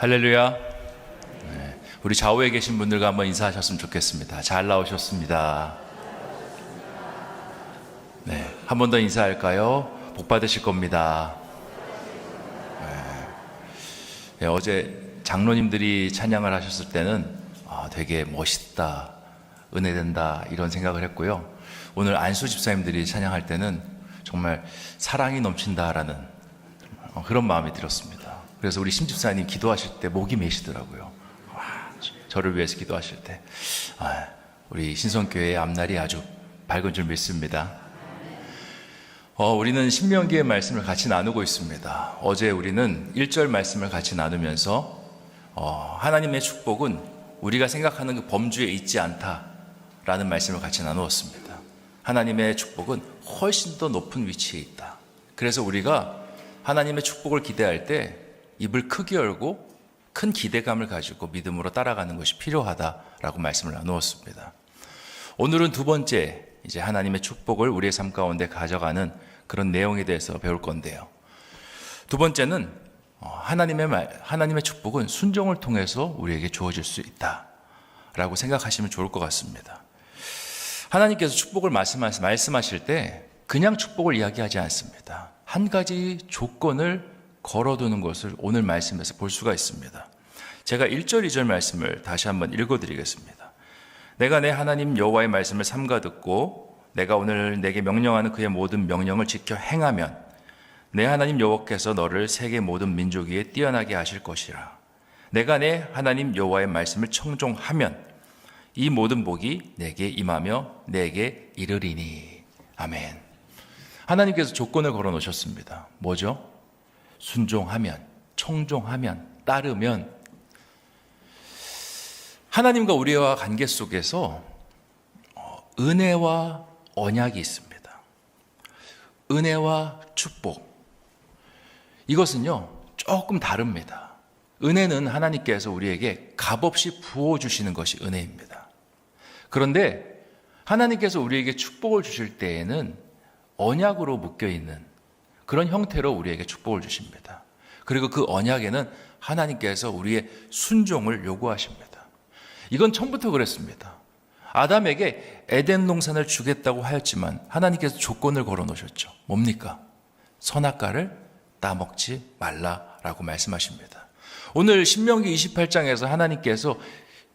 할렐루야. 네, 우리 좌우에 계신 분들과 한번 인사하셨으면 좋겠습니다. 잘 나오셨습니다. 네, 한 번 더 인사할까요? 복 받으실 겁니다. 네, 어제 장로님들이 찬양을 하셨을 때는 되게 멋있다, 은혜된다 이런 생각을 했고요. 오늘 안수 집사님들이 찬양할 때는 정말 사랑이 넘친다라는 그런 마음이 들었습니다. 그래서 우리 심 집사님 기도하실 때 목이 메시더라고요. 저를 위해서 기도하실 때 우리 신성교회의 앞날이 아주 밝은 줄 믿습니다. 우리는 신명기의 말씀을 같이 나누고 있습니다. 어제 우리는 1절 말씀을 같이 나누면서 하나님의 축복은 우리가 생각하는 그 범주에 있지 않다라는 말씀을 같이 나누었습니다. 하나님의 축복은 훨씬 더 높은 위치에 있다. 그래서 우리가 하나님의 축복을 기대할 때 입을 크게 열고 큰 기대감을 가지고 믿음으로 따라가는 것이 필요하다라고 말씀을 나누었습니다. 오늘은 두 번째, 이제 하나님의 축복을 우리의 삶 가운데 가져가는 그런 내용에 대해서 배울 건데요. 두 번째는 하나님의 축복은 순종을 통해서 우리에게 주어질 수 있다라고 생각하시면 좋을 것 같습니다. 하나님께서 축복을 말씀하실 때 그냥 축복을 이야기하지 않습니다. 한 가지 조건을 걸어두는 것을 오늘 말씀에서 볼 수가 있습니다. 제가 1절, 2절 말씀을 다시 한번 읽어드리겠습니다. 내가 내 하나님 여호와의 말씀을 삼가 듣고 내가 오늘 내게 명령하는 그의 모든 명령을 지켜 행하면 내 하나님 여호와께서 너를 세계 모든 민족 위에 뛰어나게 하실 것이라. 내가 내 하나님 여호와의 말씀을 청종하면 이 모든 복이 내게 임하며 내게 이르리니. 아멘. 하나님께서 조건을 걸어 놓으셨습니다. 뭐죠? 순종하면, 청종하면, 따르면. 하나님과 우리와 관계 속에서 은혜와 언약이 있습니다. 은혜와 축복. 이것은요, 조금 다릅니다. 은혜는 하나님께서 우리에게 값없이 부어주시는 것이 은혜입니다. 그런데 하나님께서 우리에게 축복을 주실 때에는 언약으로 묶여있는 그런 형태로 우리에게 축복을 주십니다. 그리고 그 언약에는 하나님께서 우리의 순종을 요구하십니다. 이건 처음부터 그랬습니다. 아담에게 에덴 동산을 주겠다고 하였지만 하나님께서 조건을 걸어 놓으셨죠. 뭡니까? 선악과를 따먹지 말라라고 말씀하십니다. 오늘 신명기 28장에서 하나님께서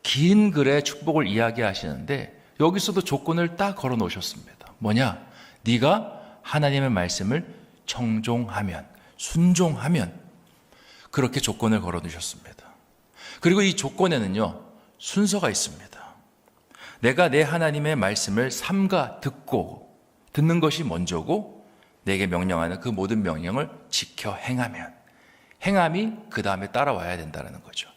긴 글의 축복을 이야기하시는데 여기서도 조건을 딱 걸어 놓으셨습니다. 뭐냐? 네가 하나님의 말씀을 청종하면, 순종하면, 그렇게 조건을 걸어 두셨습니다. 그리고 이 조건에는요, 순서가 있습니다. 내가 내 하나님의 말씀을 삼가 듣는 것이 먼저고, 내게 명령하는 그 모든 명령을 지켜 행하면, 행함이 그 다음에 따라와야 된다는 거죠.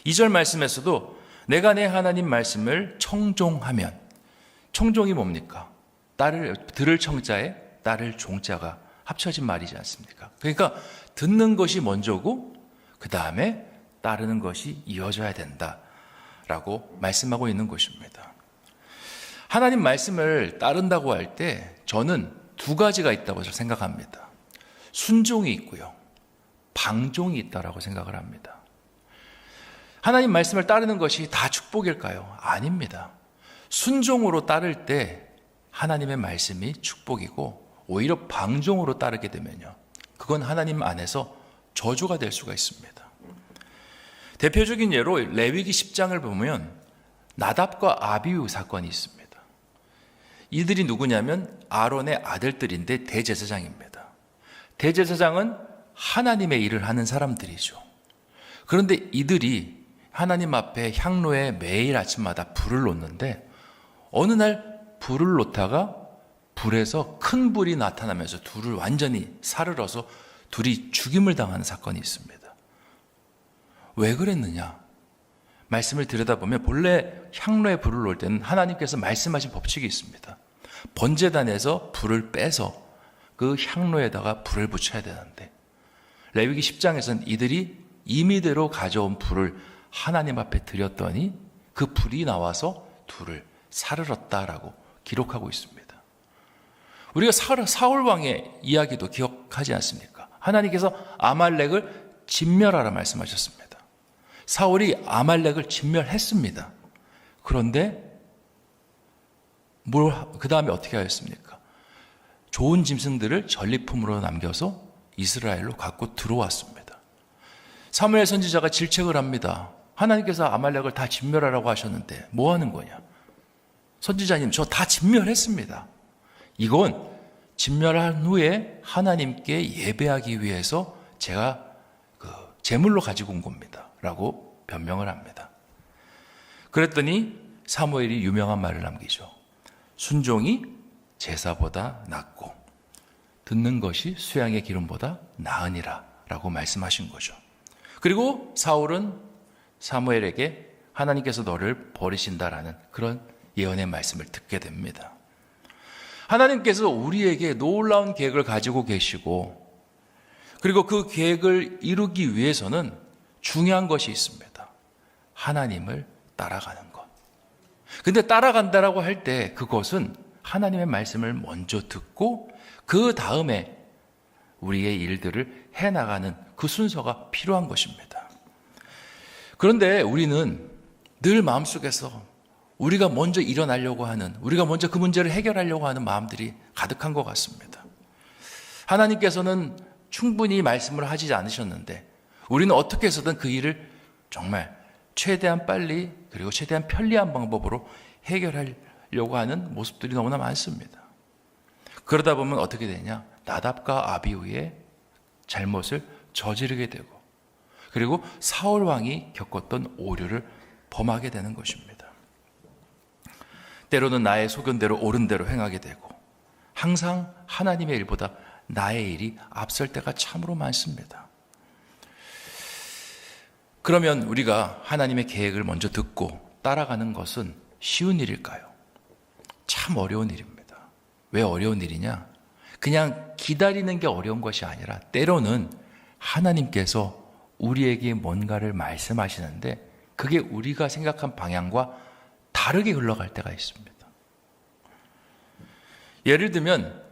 2절 말씀에서도 내가 내 하나님 말씀을 청종하면, 청종이 뭡니까? 들을 청자에 따를 종자가 합쳐진 말이지 않습니까? 그러니까 듣는 것이 먼저고 그 다음에 따르는 것이 이어져야 된다라고 말씀하고 있는 것입니다. 하나님 말씀을 따른다고 할 때 저는 두 가지가 있다고 생각합니다. 순종이 있고요, 방종이 있다라고 생각을 합니다. 하나님 말씀을 따르는 것이 다 축복일까요? 아닙니다. 순종으로 따를 때 하나님의 말씀이 축복이고 오히려 방종으로 따르게 되면요, 그건 하나님 안에서 저주가 될 수가 있습니다. 대표적인 예로 레위기 10장을 보면 나답과 아비후 사건이 있습니다. 이들이 누구냐면 아론의 아들들인데 대제사장입니다. 대제사장은 하나님의 일을 하는 사람들이죠. 그런데 이들이 하나님 앞에 향로에 매일 아침마다 불을 놓는데 어느 날 불을 놓다가 불에서 큰 불이 나타나면서 둘을 완전히 사르러서 둘이 죽임을 당하는 사건이 있습니다. 왜 그랬느냐? 말씀을 들여다보면 본래 향로에 불을 놓을 때는 하나님께서 말씀하신 법칙이 있습니다. 번제단에서 불을 빼서 그 향로에다가 불을 붙여야 되는데 레위기 10장에서는 이들이 임의대로 가져온 불을 하나님 앞에 드렸더니 그 불이 나와서 둘을 사르렀다라고 기록하고 있습니다. 우리가 사울 왕의 이야기도 기억하지 않습니까? 하나님께서 아말렉을 진멸하라 말씀하셨습니다. 사울이 아말렉을 진멸했습니다. 그런데 그 다음에 어떻게 하였습니까? 좋은 짐승들을 전리품으로 남겨서 이스라엘로 갖고 들어왔습니다. 사무엘 선지자가 질책을 합니다. 하나님께서 아말렉을 다 진멸하라고 하셨는데 뭐 하는 거냐? 선지자님, 저 다 진멸했습니다. 이건 진멸한 후에 하나님께 예배하기 위해서 제가 제물로 가지고 온 겁니다. 라고 변명을 합니다. 그랬더니 사무엘이 유명한 말을 남기죠. 순종이 제사보다 낫고 듣는 것이 수양의 기름보다 나으니라 라고 말씀하신 거죠. 그리고 사울은 사무엘에게 하나님께서 너를 버리신다라는 그런 예언의 말씀을 듣게 됩니다. 하나님께서 우리에게 놀라운 계획을 가지고 계시고, 그리고 그 계획을 이루기 위해서는 중요한 것이 있습니다. 하나님을 따라가는 것. 근데 따라간다라고 할 때 그것은 하나님의 말씀을 먼저 듣고 그 다음에 우리의 일들을 해나가는 그 순서가 필요한 것입니다. 그런데 우리는 늘 마음속에서 우리가 먼저 일어나려고 하는, 우리가 먼저 그 문제를 해결하려고 하는 마음들이 가득한 것 같습니다. 하나님께서는 충분히 말씀을 하지 않으셨는데 우리는 어떻게 해서든 그 일을 정말 최대한 빨리 그리고 최대한 편리한 방법으로 해결하려고 하는 모습들이 너무나 많습니다. 그러다 보면 어떻게 되냐? 나답과 아비후의 잘못을 저지르게 되고, 그리고 사울 왕이 겪었던 오류를 범하게 되는 것입니다. 때로는 나의 소견대로 옳은 대로 행하게 되고, 항상 하나님의 일보다 나의 일이 앞설 때가 참으로 많습니다. 그러면 우리가 하나님의 계획을 먼저 듣고 따라가는 것은 쉬운 일일까요? 참 어려운 일입니다. 왜 어려운 일이냐? 그냥 기다리는 게 어려운 것이 아니라 때로는 하나님께서 우리에게 뭔가를 말씀하시는데 그게 우리가 생각한 방향과 다르게 흘러갈 때가 있습니다. 예를 들면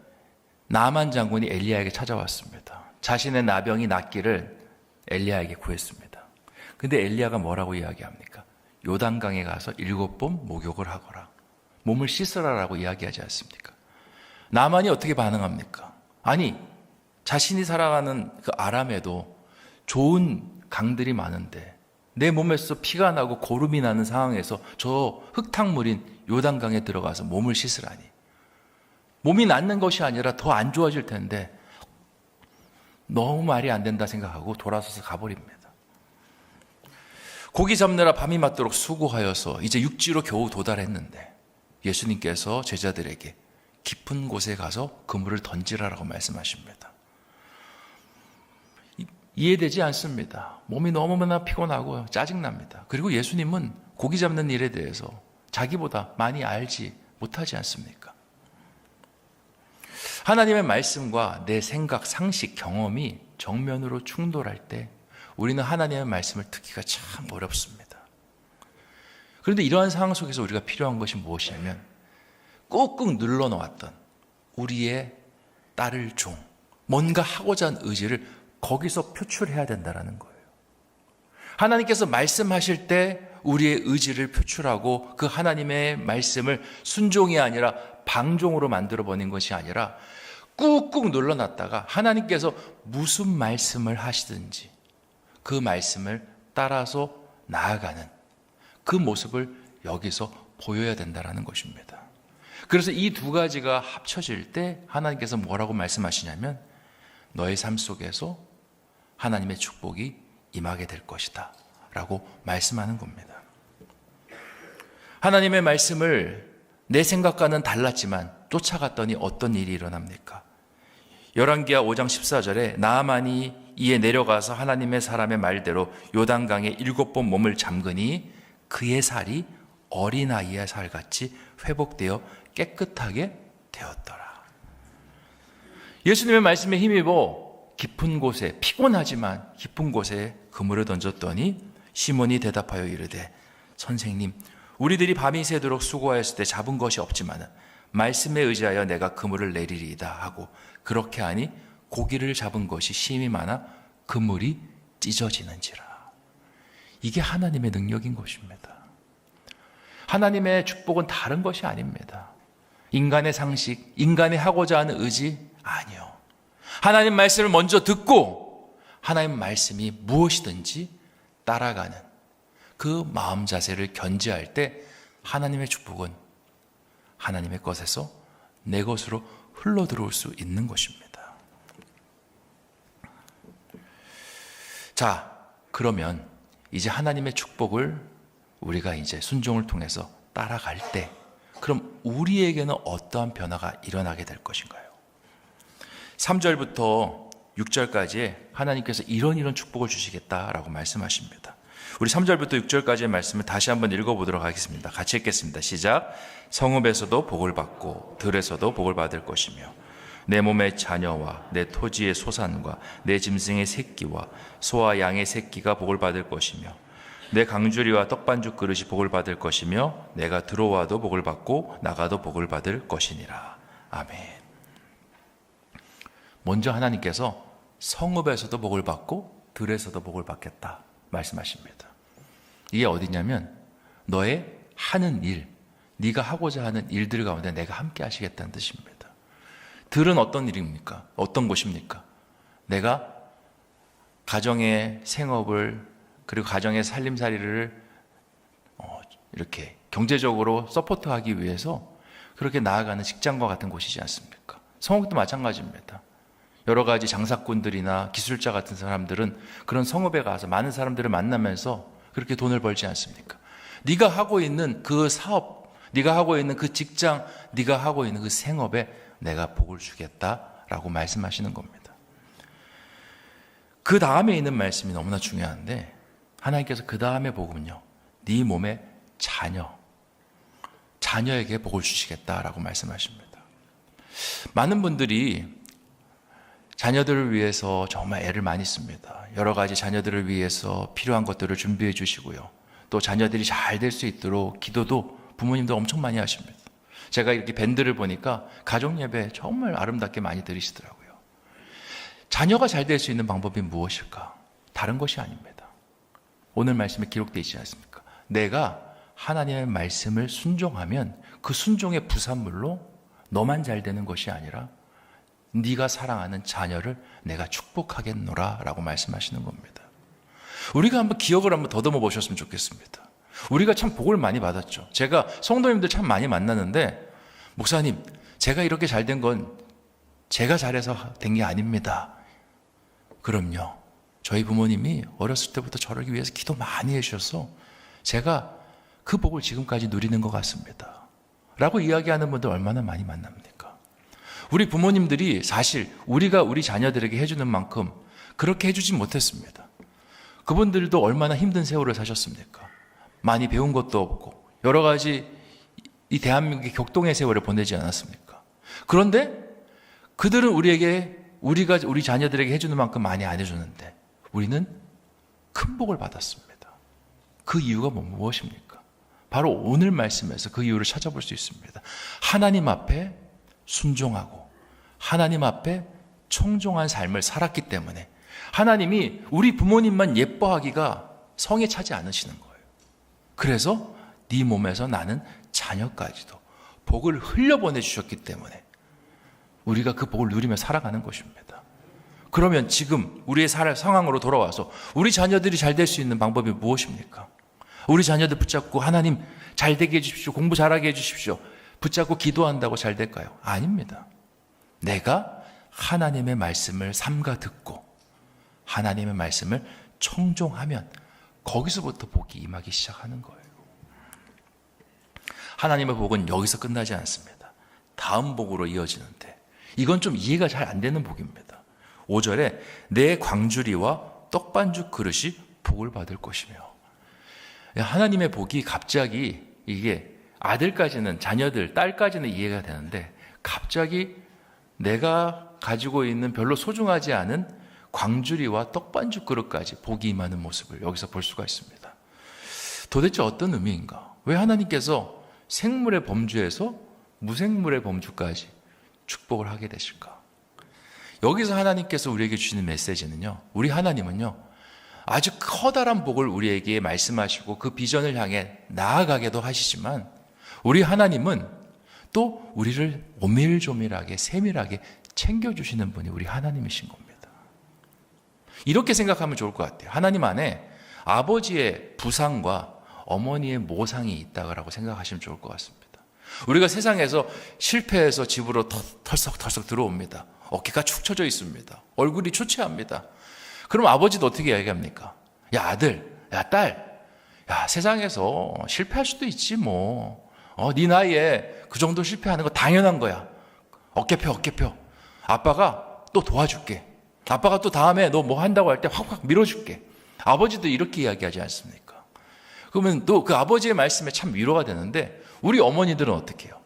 나만 장군이 엘리야에게 찾아왔습니다. 자신의 나병이 낫기를 엘리야에게 구했습니다. 근데 엘리야가 뭐라고 이야기합니까? 요단강에 가서 7번 목욕을 하거라, 몸을 씻으라라고 이야기하지 않습니까? 나만이 어떻게 반응합니까? 아니, 자신이 살아가는 그 아람에도 좋은 강들이 많은데 내 몸에서 피가 나고 고름이 나는 상황에서 저 흙탕물인 요단강에 들어가서 몸을 씻으라니, 몸이 낫는 것이 아니라 더 안 좋아질 텐데 너무 말이 안 된다 생각하고 돌아서서 가버립니다. 고기 잡느라 밤이 맞도록 수고하여서 이제 육지로 겨우 도달했는데 예수님께서 제자들에게 깊은 곳에 가서 그물을 던지라라고 말씀하십니다. 이해되지 않습니다. 몸이 너무나 피곤하고 짜증납니다. 그리고 예수님은 고기 잡는 일에 대해서 자기보다 많이 알지 못하지 않습니까? 하나님의 말씀과 내 생각, 상식, 경험이 정면으로 충돌할 때 우리는 하나님의 말씀을 듣기가 참 어렵습니다. 그런데 이러한 상황 속에서 우리가 필요한 것이 무엇이냐면 꾹꾹 눌러놓았던 우리의 따를 종, 뭔가 하고자 하는 의지를 거기서 표출해야 된다는 거예요. 하나님께서 말씀하실 때 우리의 의지를 표출하고 그 하나님의 말씀을 순종이 아니라 방종으로 만들어버린 것이 아니라 꾹꾹 눌러놨다가 하나님께서 무슨 말씀을 하시든지 그 말씀을 따라서 나아가는 그 모습을 여기서 보여야 된다는 것입니다. 그래서 이 두 가지가 합쳐질 때 하나님께서 뭐라고 말씀하시냐면 너의 삶 속에서 하나님의 축복이 임하게 될 것이다 라고 말씀하는 겁니다. 하나님의 말씀을 내 생각과는 달랐지만 쫓아갔더니 어떤 일이 일어납니까? 열왕기하 5장 14절에 나아만이 이에 내려가서 하나님의 사람의 말대로 요단강에 7번 몸을 잠그니 그의 살이 어린아이의 살같이 회복되어 깨끗하게 되었더라. 예수님의 말씀에 힘입어 깊은 곳에, 피곤하지만 깊은 곳에 그물을 던졌더니 시몬이 대답하여 이르되 선생님, 우리들이 밤이 새도록 수고하였을 때 잡은 것이 없지만 말씀에 의지하여 내가 그물을 내리리이다 하고 그렇게 하니 고기를 잡은 것이 심히 많아 그물이 찢어지는지라. 이게 하나님의 능력인 것입니다. 하나님의 축복은 다른 것이 아닙니다. 인간의 상식, 인간이 하고자 하는 의지? 아니요. 하나님 말씀을 먼저 듣고 하나님 말씀이 무엇이든지 따라가는 그 마음 자세를 견지할 때 하나님의 축복은 하나님의 것에서 내 것으로 흘러 들어올 수 있는 것입니다. 자, 그러면 이제 하나님의 축복을 우리가 이제 순종을 통해서 따라갈 때 그럼 우리에게는 어떠한 변화가 일어나게 될 것인가요? 3절부터 6절까지에 하나님께서 이런 축복을 주시겠다라고 말씀하십니다. 우리 3절부터 6절까지의 말씀을 다시 한번 읽어보도록 하겠습니다. 같이 읽겠습니다. 시작. 성읍에서도 복을 받고 들에서도 복을 받을 것이며 내 몸의 자녀와 내 토지의 소산과 내 짐승의 새끼와 소와 양의 새끼가 복을 받을 것이며 내 강주리와 떡반죽 그릇이 복을 받을 것이며 내가 들어와도 복을 받고 나가도 복을 받을 것이니라. 아멘. 먼저 하나님께서 성읍에서도 복을 받고 들에서도 복을 받겠다 말씀하십니다. 이게 어디냐면 너의 하는 일, 네가 하고자 하는 일들 가운데 내가 함께 하시겠다는 뜻입니다. 들은 어떤 일입니까? 어떤 곳입니까? 내가 가정의 생업을 그리고 가정의 살림살이를 이렇게 경제적으로 서포트하기 위해서 그렇게 나아가는 직장과 같은 곳이지 않습니까? 성읍도 마찬가지입니다. 여러 가지 장사꾼들이나 기술자 같은 사람들은 그런 성읍에 가서 많은 사람들을 만나면서 그렇게 돈을 벌지 않습니까? 네가 하고 있는 그 사업, 네가 하고 있는 그 직장, 네가 하고 있는 그 생업에 내가 복을 주겠다라고 말씀하시는 겁니다. 그 다음에 있는 말씀이 너무나 중요한데 하나님께서 그 다음에 복은요, 네 몸의 자녀에게 복을 주시겠다라고 말씀하십니다. 많은 분들이 자녀들을 위해서 정말 애를 많이 씁니다. 여러 가지 자녀들을 위해서 필요한 것들을 준비해 주시고요. 또 자녀들이 잘 될 수 있도록 기도도 부모님도 엄청 많이 하십니다. 제가 이렇게 밴드를 보니까 가족 예배 정말 아름답게 많이 드리시더라고요. 자녀가 잘 될 수 있는 방법이 무엇일까? 다른 것이 아닙니다. 오늘 말씀에 기록되어 있지 않습니까? 내가 하나님의 말씀을 순종하면 그 순종의 부산물로 너만 잘 되는 것이 아니라 네가 사랑하는 자녀를 내가 축복하겠노라 라고 말씀하시는 겁니다. 우리가 한번 기억을 한번 더듬어 보셨으면 좋겠습니다. 우리가 참 복을 많이 받았죠. 제가 성도님들 참 많이 만나는데 목사님, 제가 이렇게 잘 된 건 제가 잘해서 된 게 아닙니다. 그럼요. 저희 부모님이 어렸을 때부터 저를 위해서 기도 많이 해주셔서 제가 그 복을 지금까지 누리는 것 같습니다. 라고 이야기하는 분들 얼마나 많이 만납니까? 우리 부모님들이 사실 우리가 우리 자녀들에게 해주는 만큼 그렇게 해주지 못했습니다. 그분들도 얼마나 힘든 세월을 사셨습니까? 많이 배운 것도 없고 여러 가지 이 대한민국의 격동의 세월을 보내지 않았습니까? 그런데 그들은 우리가 우리 자녀들에게 해주는 만큼 많이 안 해주는데 우리는 큰 복을 받았습니다. 그 이유가 무엇입니까? 바로 오늘 말씀에서 그 이유를 찾아볼 수 있습니다. 하나님 앞에 순종하고 하나님 앞에 청종한 삶을 살았기 때문에 하나님이 우리 부모님만 예뻐하기가 성에 차지 않으시는 거예요. 그래서 네 몸에서 나는 자녀까지도 복을 흘려보내 주셨기 때문에 우리가 그 복을 누리며 살아가는 것입니다. 그러면 지금 우리의 상황으로 돌아와서 우리 자녀들이 잘 될 수 있는 방법이 무엇입니까? 우리 자녀들 붙잡고 하나님 잘 되게 해주십시오. 공부 잘하게 해주십시오. 붙잡고 기도한다고 잘 될까요? 아닙니다. 내가 하나님의 말씀을 삼가 듣고 하나님의 말씀을 청종하면 거기서부터 복이 임하기 시작하는 거예요. 하나님의 복은 여기서 끝나지 않습니다. 다음 복으로 이어지는데 이건 좀 이해가 잘 안 되는 복입니다. 5절에 내 광주리와 떡반죽 그릇이 복을 받을 것이며, 하나님의 복이 갑자기 이게 아들까지는, 자녀들, 딸까지는 이해가 되는데 갑자기 내가 가지고 있는 별로 소중하지 않은 광주리와 떡반죽 그릇까지 복이 임하는 모습을 여기서 볼 수가 있습니다. 도대체 어떤 의미인가? 왜 하나님께서 생물의 범주에서 무생물의 범주까지 축복을 하게 되실까? 여기서 하나님께서 우리에게 주시는 메시지는요, 우리 하나님은요, 아주 커다란 복을 우리에게 말씀하시고 그 비전을 향해 나아가게도 하시지만 우리 하나님은 또 우리를 오밀조밀하게 세밀하게 챙겨주시는 분이 우리 하나님이신 겁니다. 이렇게 생각하면 좋을 것 같아요. 하나님 안에 아버지의 부상과 어머니의 모상이 있다고 생각하시면 좋을 것 같습니다. 우리가 세상에서 실패해서 집으로 털썩털썩 들어옵니다. 어깨가 축 처져 있습니다. 얼굴이 초췌합니다. 그럼 아버지도 어떻게 이야기합니까? 야 아들, 야 딸, 야 세상에서 실패할 수도 있지 뭐. 네 나이에 그 정도 실패하는 거 당연한 거야. 어깨 펴. 아빠가 또 도와줄게. 아빠가 또 다음에 너 뭐 한다고 할 때 확확 밀어줄게. 아버지도 이렇게 이야기하지 않습니까? 그러면 또 그 아버지의 말씀에 참 위로가 되는데 우리 어머니들은 어떻게 해요?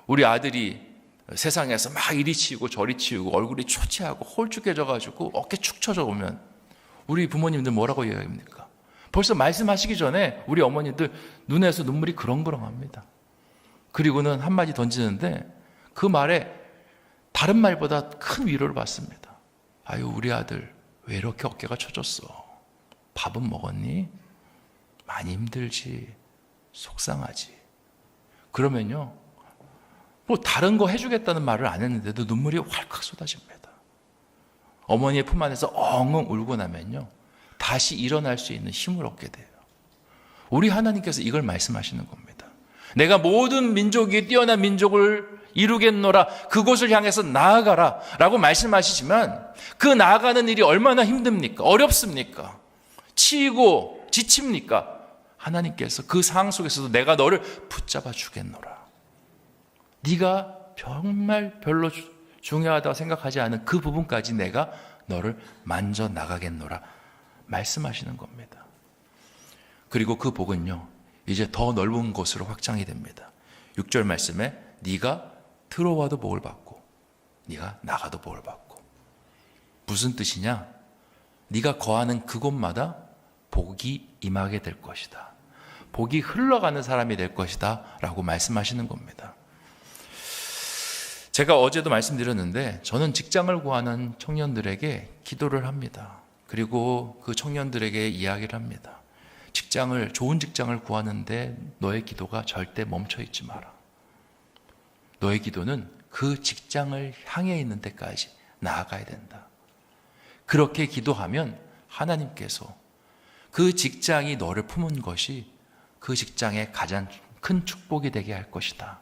우리 아들이 세상에서 막 이리 치우고 저리 치우고 얼굴이 초췌하고 홀쭉해져가지고 어깨 축 처져 오면 우리 부모님들 뭐라고 이야기합니까? 벌써 말씀하시기 전에 우리 어머니들 눈에서 눈물이 그렁그렁합니다. 그리고는 한마디 던지는데 그 말에 다른 말보다 큰 위로를 받습니다. 아유 우리 아들 왜 이렇게 어깨가 처졌어? 밥은 먹었니? 많이 힘들지. 속상하지. 그러면요 뭐 다른 거 해주겠다는 말을 안 했는데도 눈물이 활칵 쏟아집니다. 어머니의 품 안에서 엉엉 울고 나면요 다시 일어날 수 있는 힘을 얻게 돼요. 우리 하나님께서 이걸 말씀하시는 겁니다. 내가 모든 민족이 뛰어난 민족을 이루겠노라 그곳을 향해서 나아가라 라고 말씀하시지만 그 나아가는 일이 얼마나 힘듭니까? 어렵습니까? 치이고 지칩니까? 하나님께서 그 상황 속에서도 내가 너를 붙잡아 주겠노라. 네가 정말 별로 중요하다고 생각하지 않은 그 부분까지 내가 너를 만져 나가겠노라 말씀하시는 겁니다. 그리고 그 복은요 이제 더 넓은 곳으로 확장이 됩니다. 6절 말씀에 네가 들어와도 복을 받고 네가 나가도 복을 받고. 무슨 뜻이냐? 네가 거하는 그곳마다 복이 임하게 될 것이다. 복이 흘러가는 사람이 될 것이다 라고 말씀하시는 겁니다. 제가 어제도 말씀드렸는데 저는 직장을 구하는 청년들에게 기도를 합니다. 그리고 그 청년들에게 이야기를 합니다. 좋은 직장을 구하는데 너의 기도가 절대 멈춰 있지 마라. 너의 기도는 그 직장을 향해 있는 데까지 나아가야 된다. 그렇게 기도하면 하나님께서 그 직장이 너를 품은 것이 그 직장의 가장 큰 축복이 되게 할 것이다.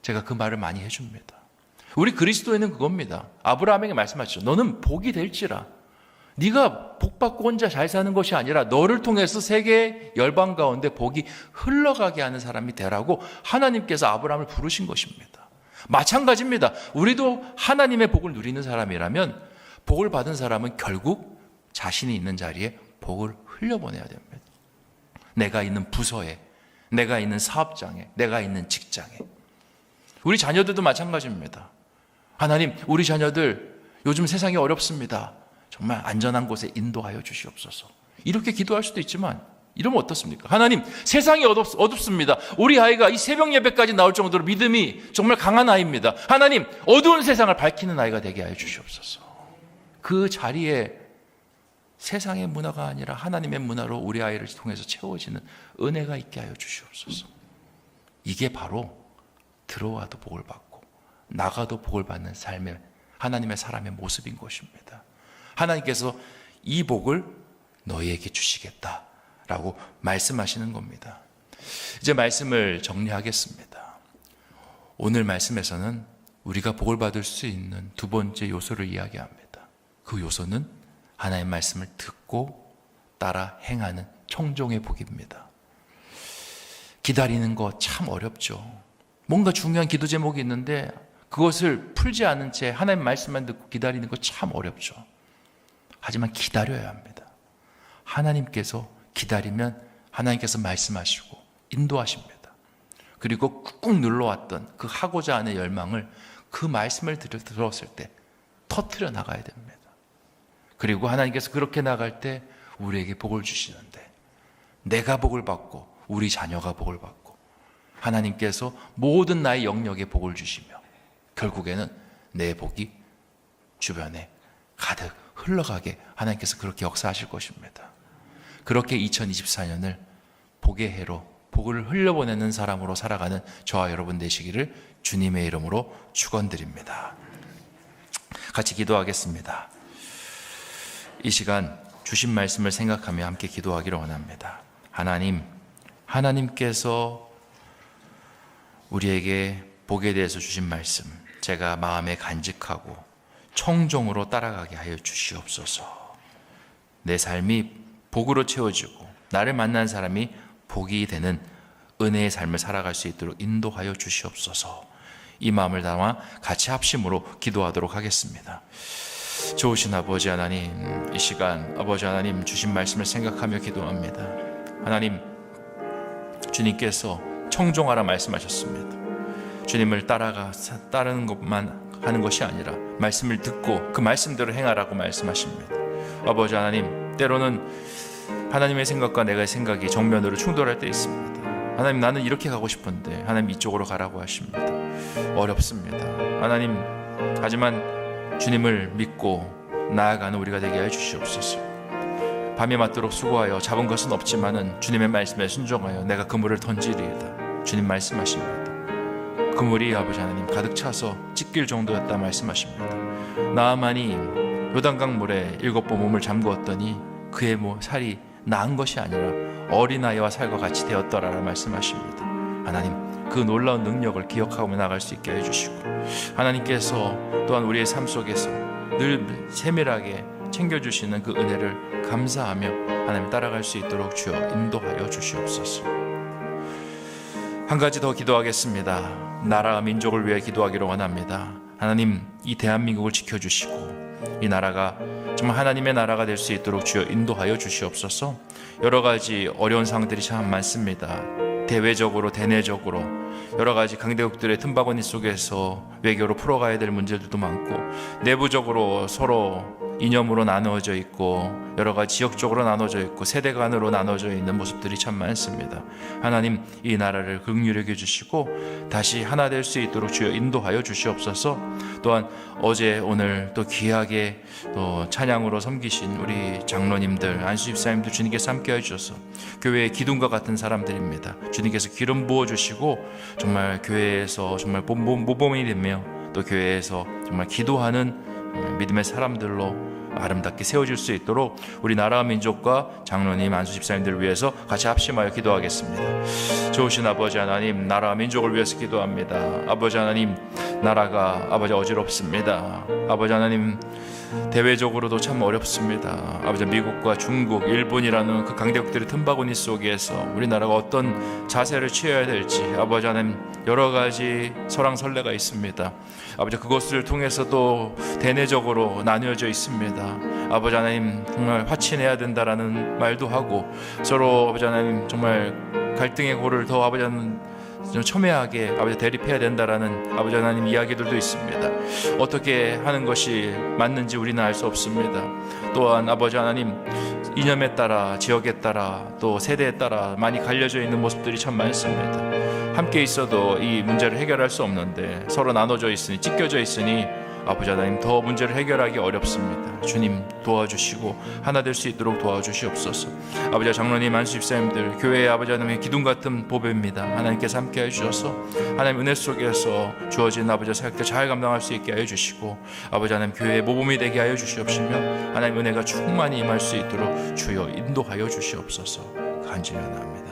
제가 그 말을 많이 해줍니다. 우리 그리스도인은 그겁니다. 아브라함에게 말씀하셨죠. 너는 복이 될지라. 네가 복받고 혼자 잘 사는 것이 아니라 너를 통해서 세계 열방 가운데 복이 흘러가게 하는 사람이 되라고 하나님께서 아브라함을 부르신 것입니다. 마찬가지입니다. 우리도 하나님의 복을 누리는 사람이라면 복을 받은 사람은 결국 자신이 있는 자리에 복을 흘려보내야 됩니다. 내가 있는 부서에, 내가 있는 사업장에, 내가 있는 직장에. 우리 자녀들도 마찬가지입니다. 하나님, 우리 자녀들 요즘 세상이 어렵습니다. 정말 안전한 곳에 인도하여 주시옵소서. 이렇게 기도할 수도 있지만 이러면 어떻습니까? 하나님, 세상이 어둡습니다. 우리 아이가 이 새벽 예배까지 나올 정도로 믿음이 정말 강한 아이입니다. 하나님, 어두운 세상을 밝히는 아이가 되게 하여 주시옵소서. 그 자리에 세상의 문화가 아니라 하나님의 문화로 우리 아이를 통해서 채워지는 은혜가 있게 하여 주시옵소서. 이게 바로 들어와도 복을 받고 나가도 복을 받는 삶의 하나님의 사람의 모습인 것입니다. 하나님께서 이 복을 너희에게 주시겠다라고 말씀하시는 겁니다. 이제 말씀을 정리하겠습니다. 오늘 말씀에서는 우리가 복을 받을 수 있는 두 번째 요소를 이야기합니다. 그 요소는 하나님의 말씀을 듣고 따라 행하는 청종의 복입니다. 기다리는 거 참 어렵죠. 뭔가 중요한 기도 제목이 있는데 그것을 풀지 않은 채 하나님의 말씀만 듣고 기다리는 거 참 어렵죠. 하지만 기다려야 합니다. 하나님께서 기다리면 하나님께서 말씀하시고 인도하십니다. 그리고 꾹꾹 눌러왔던 그 하고자 하는 열망을 그 말씀을 들었을 때 터뜨려 나가야 됩니다. 그리고 하나님께서 그렇게 나갈 때 우리에게 복을 주시는데 내가 복을 받고 우리 자녀가 복을 받고 하나님께서 모든 나의 영역에 복을 주시며 결국에는 내 복이 주변에 가득 흘러가게 하나님께서 그렇게 역사하실 것입니다. 그렇게 2024년을 복의 해로 복을 흘려보내는 사람으로 살아가는 저와 여러분 되시기를 주님의 이름으로 축원드립니다. 같이 기도하겠습니다. 이 시간 주신 말씀을 생각하며 함께 기도하기를 원합니다. 하나님께서 우리에게 복에 대해서 주신 말씀, 제가 마음에 간직하고 청종으로 따라가게 하여 주시옵소서. 내 삶이 복으로 채워지고 나를 만난 사람이 복이 되는 은혜의 삶을 살아갈 수 있도록 인도하여 주시옵소서. 이 마음을 담아 같이 합심으로 기도하도록 하겠습니다. 좋으신 아버지 하나님, 이 시간 아버지 하나님 주신 말씀을 생각하며 기도합니다. 하나님, 주님께서 청종하라 말씀하셨습니다. 주님을 따르는 것만 하는 것이 아니라 말씀을 듣고 그 말씀대로 행하라고 말씀하십니다. 아버지 하나님, 때로는 하나님의 생각과 내가 생각이 정면으로 충돌할 때 있습니다. 하나님, 나는 이렇게 가고 싶은데 하나님 이쪽으로 가라고 하십니다. 어렵습니다. 하나님, 하지만 주님을 믿고 나아가는 우리가 되게 해 주시옵소서. 밤이 맞도록 수고하여 잡은 것은 없지만은 주님의 말씀에 순종하여 내가 그물을 던지리이다. 주님 말씀하십니다. 그물이 아버지 하나님 가득 차서 찢길 정도였다 말씀하십니다. 나아만이 요단강 물에 7번 몸을 잠그었더니 그의 살이 나은 것이 아니라 어린아이와 살과 같이 되었더라라 말씀하십니다. 하나님, 그 놀라운 능력을 기억하며 나갈 수 있게 해주시고, 하나님께서 또한 우리의 삶 속에서 늘 세밀하게 챙겨주시는 그 은혜를 감사하며 하나님 따라갈 수 있도록 주여 인도하여 주시옵소서. 한 가지 더 기도하겠습니다. 나라와 민족을 위해 기도하기를 원합니다. 하나님, 이 대한민국을 지켜주시고 이 나라가 정말 하나님의 나라가 될 수 있도록 주여 인도하여 주시옵소서. 여러 가지 어려운 상황들이 참 많습니다. 대외적으로 대내적으로 여러 가지 강대국들의 틈바구니 속에서 외교로 풀어가야 될 문제들도 많고, 내부적으로 서로 이념으로 나누어져 있고, 여러 가지 지역적으로 나눠져 있고, 세대 간으로 나눠져 있는 모습들이 참 많습니다. 하나님, 이 나라를 긍휼히 여겨주시고 다시 하나 될 수 있도록 주여 인도하여 주시옵소서. 또한 어제 오늘 또 귀하게 또 찬양으로 섬기신 우리 장로님들, 안수집사님들 주님께서 함께해 주셔서 교회의 기둥과 같은 사람들입니다. 주님께서 기름 부어주시고 정말 교회에서 정말 모범이 되며 또 교회에서 정말 기도하는 믿음의 사람들로 아름답게 세워질 수 있도록 우리 나라와 민족과 장로님, 안수집사님들을 위해서 같이 합심하여 기도하겠습니다. 좋으신 아버지 하나님, 나라와 민족을 위해서 기도합니다. 아버지 하나님, 나라가 아버지 어지럽습니다. 아버지 하나님, 대외적으로도 참 어렵습니다. 아버지, 미국과 중국, 일본이라는 그 강대국들의 틈바구니 속에서 우리나라가 어떤 자세를 취해야 될지 아버지 하나님 여러 가지 설왕설래가 있습니다. 아버지, 그것을 통해서도 대내적으로 나뉘어져 있습니다. 아버지 하나님, 정말 화친해야 된다라는 말도 하고 서로 아버지 하나님 정말 갈등의 고를 더 아버지 하나님 첨예하게 아버지 대립해야 된다라는 아버지 하나님 이야기들도 있습니다. 어떻게 하는 것이 맞는지 우리는 알 수 없습니다. 또한 아버지 하나님, 이념에 따라, 지역에 따라, 또 세대에 따라 많이 갈려져 있는 모습들이 참 많습니다. 함께 있어도 이 문제를 해결할 수 없는데 서로 나눠져 있으니, 찢겨져 있으니 아버지 하나님 더 문제를 해결하기 어렵습니다. 주님 도와주시고 하나 될 수 있도록 도와주시옵소서. 아버지, 장로님, 안수집사님들, 교회의 아버지 하나님의 기둥 같은 보배입니다. 하나님께서 함께 해주셔서 하나님 은혜 속에서 주어진 아버지 사역들 잘 감당할 수 있게 하여 주시고, 아버지 하나님 교회의 모범이 되게 하여 주시옵시며 하나님 은혜가 충만히 임할 수 있도록 주여 인도하여 주시옵소서. 간절히 원합니다.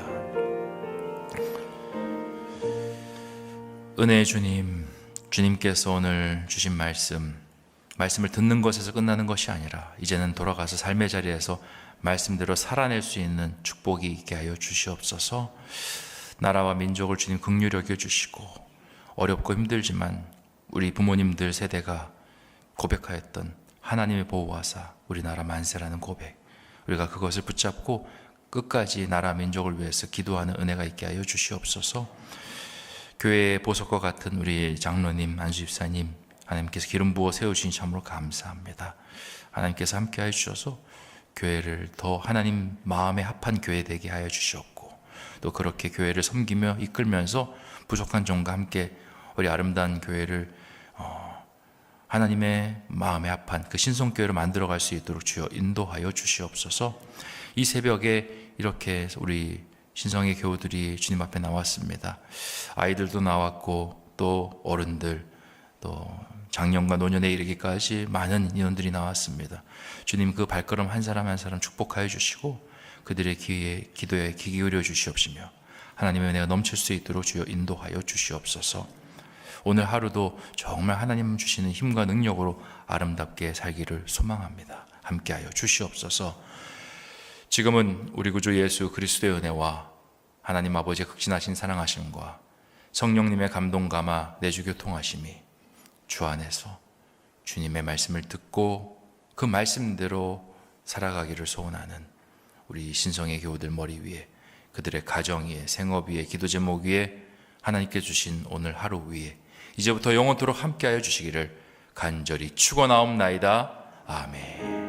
은혜의 주님, 주님께서 오늘 주신 말씀을 듣는 것에서 끝나는 것이 아니라 이제는 돌아가서 삶의 자리에서 말씀대로 살아낼 수 있는 축복이 있게 하여 주시옵소서. 나라와 민족을 주님 긍휼히 여겨주시고, 어렵고 힘들지만 우리 부모님들 세대가 고백하였던 하나님의 보호하사 우리나라 만세라는 고백, 우리가 그것을 붙잡고 끝까지 나라 민족을 위해서 기도하는 은혜가 있게 하여 주시옵소서. 교회의 보석과 같은 우리 장로님, 안수집사님, 하나님께서 기름 부어 세우신 참으로 감사합니다. 하나님께서 함께 해주셔서 교회를 더 하나님 마음에 합한 교회 되게 하여 주셨고, 또 그렇게 교회를 섬기며 이끌면서 부족한 종과 함께 우리 아름다운 교회를 하나님의 마음에 합한 그 신성교회를 만들어갈 수 있도록 주여 인도하여 주시옵소서. 이 새벽에 이렇게 우리 신성의 교우들이 주님 앞에 나왔습니다. 아이들도 나왔고 또 어른들 또 장년과 노년에 이르기까지 많은 인원들이 나왔습니다. 주님 그 발걸음 한 사람 한 사람 축복하여 주시고 그들의 기도에 귀 기울여 주시옵시며 하나님의 은혜가 넘칠 수 있도록 주여 인도하여 주시옵소서. 오늘 하루도 정말 하나님 주시는 힘과 능력으로 아름답게 살기를 소망합니다. 함께하여 주시옵소서. 지금은 우리 구주 예수 그리스도의 은혜와 하나님 아버지의 극진하신 사랑하심과 성령님의 감동 감화 내주 교통하심이 주 안에서 주님의 말씀을 듣고 그 말씀대로 살아가기를 소원하는 우리 신성의 교우들 머리 위에, 그들의 가정 위에, 생업 위에, 기도 제목 위에, 하나님께 주신 오늘 하루 위에 이제부터 영원토록 함께하여 주시기를 간절히 축원하옵나이다. 아멘.